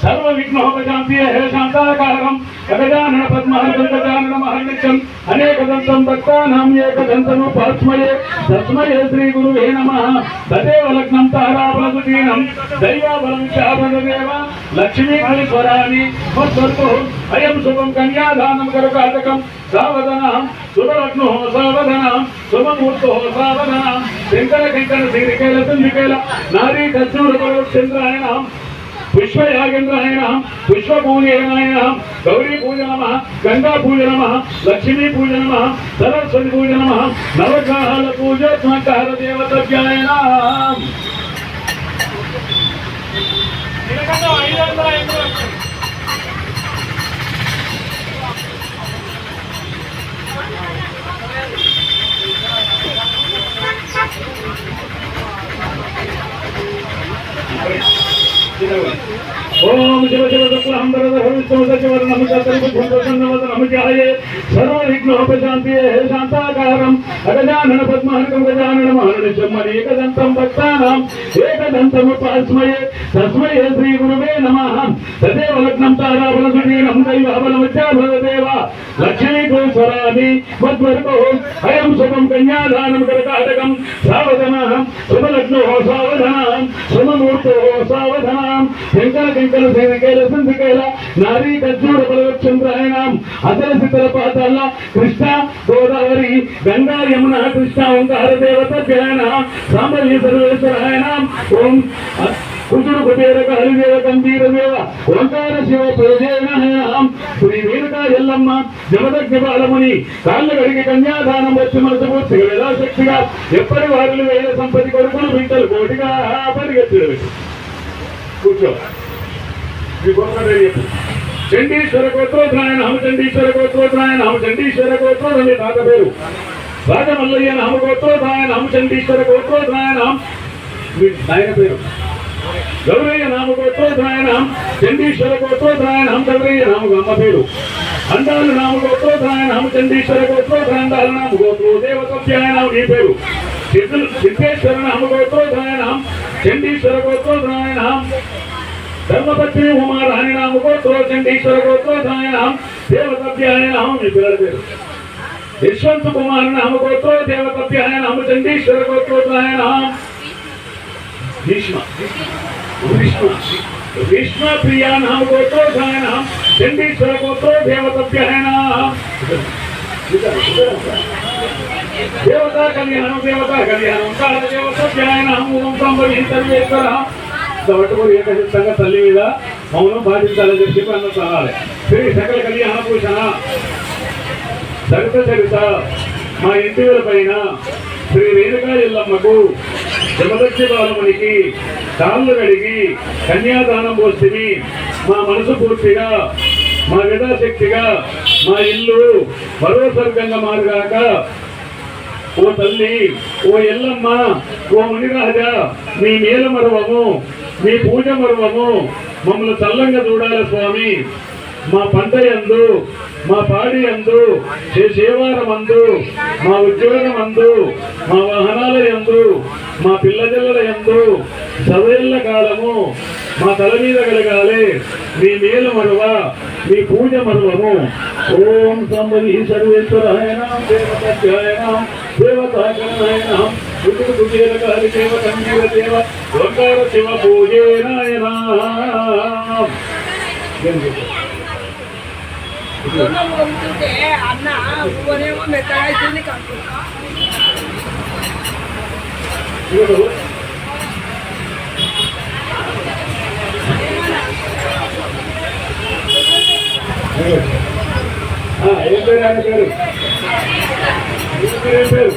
सर्व विघ्नोपशांति हे शांताकारकं गजानन पद्महंसं गजानन महर्निशं अनेकदंतं भक्तानां एकदन्तमुपास्मये तस्मै श्री गुरुवे नमः। तदेव लग्नं ताराबलसुदीनं दैवाबलं चापददेव लक्ष्मीफलस्वराणि मत्वर्तुः अयं शुभं कन्यादानं कर्काटकं सावधानं शुभलग्नो सावधानं शुभमुहूर्तो सावधानं शंकर शंकर श्रीकेल सिंहिकेल नारी कस्तूरचंद्राय नमः पुष्पयागेन्द्राय नमः पुष्पपूजनाय नमः गौरी पूजा नमः गंगा पूजा नमः लक्ष्मी पूजा नमः सरस्वती पूजा नमः नवग्रह पूजोत्मकः देवताभ्याय नमः। ओम शिव शिव सर्वविघ्नोपशांति हे शांताकारं गजानन पद्महंसं गजानन महर्निशं अनेकदन्तं भक्तानां एकदन्तमुपास्मये तस्मै श्री गुरुवे नमः। तदेव लग्नं ताराबलसुदीनं दैवाबलमुच्चाभवदेव लक्ष्मीफलस्वराणि मत्वर्तुः अयं शुभं कन्यादानं कर्काटकं सावधानः शुभलग्नो सावधानः शुभमुहूर्तो सावधानः शंकर शंकर श्रीकेल सिंहिकेल नारी कस्तूरचंद्रायणां अतल सितल पाताल कृष्ण गोदावरी गंगा यमुना कृष्ण ओंकार देवताभ्याय नमः। सांबरी सर्वेश्वराय नमः। ओम कुजुर कुबेर हरिदेव गंभीर देव ओंकार शिव पूजनाय श्री वीरका ఎల్లమ్మ జమదగ్ని బాలముని కాళ్ళ గడికి కన్యాదానం వచ్చి మనసు పూర్తిగా యథాశక్తిగా ఎప్పటి వారిని వేల సంపత్తి కొడుకులు బిడ్డలు కోటిగా పరిగెత్తు కూర్చో చండీశ్వర గోత్రోద్రాయ నామ చండీశ్వర గోత్రోద్రాయ నామ చండీశ్వర గోత్రోద్రాయ తాత పేరు రాజమల్లయ్య నామ గోత్రోద్రాయ నామ చండీశ్వర గోత్రోద్రాయ నామ ఆయన పేరు గౌరయ్య నామ గోత్రోద్రాయ నామ చండీశ్వర గోత్రోద్రాయ నామ గౌరయ్య నామ అమ్మ పేరు అండాలు నామ గోత్రోద్రాయ నామ చండీశ్వర గోత్రోద్రాయ అండాల నామ గోత్రో దేవతాభ్యాయ నామ నీ పేరు సిద్ధేశ్వర నామ గోత్రోద్రాయ నామ చండీశ్వర గోత్రోద్రాయ నామ धर्मपत्नी उमा रानी नाम गोत्रो चंडीश्वर गोत्रोद्राय नाम देवताभ्याय नाम మీ పిల్లల పేరు యశ్వంత్ కుమార్ నామ గోత్రో దేవతాభ్యాయ నామ చండీశ్వర గోత్రోద్రాయ నామ భీష్మ భీష్మ ప్రియా నామ గోత్రోద్రాయ నామ చండీశ్వర గోత్రో దేవతాభ్యాయ నామ దేవతా కళ్యాణం కాల దేవతాభ్యాయ నామ ఓం సంభవి సర్వేశ్వర పట్టుకొని ఏకచిత్తంగా తల్లి మీద మౌనం బాధించాలని చెప్పి అన్న సహాలి శ్రీ సకల కళ్యాణ భూషణ సరిత చరిత మా ఇంటి పైన శ్రీ రేణుకా ఎల్లమ్మకు జమదగ్ని బాలమునికి కాళ్ళు కడిగి కన్యాదానం పోస్తుంది మా మనసు పూర్తిగా మా విధాశక్తిగా మా ఇల్లు మరో స్వర్గంగా మారుగాక। ఓ తల్లి ఓ ఎల్లమ్మ ఓ మునిరాజా మీ మేలు మరువము మీ పూజ మరువము మమ్మల్ని చల్లంగా చూడాలి స్వామి। మా పంట యందు మా పాడి యందు సేవారమందు మా ఉద్యోగమందు మా వాహనాల యందు మా పిల్లజల్లల యందు సవేళ్ల కాలము మా తల మీద కలగాలి మీ మేలు మరువ మీ పూజ మరువము। ఓం సంబలి సర్వేశ్వరాయ నమః దేవతాభ్యాయ నమః దేవతాగణాయ నమః కుదురు కుచేర కాలి దేవ గంభీర దేవ ఓంకార శివ పూజనాయ నమః। అన్న ఊరేమో మెత్తగా ఏం పేరు ఆయన పేరు ఏం పేరు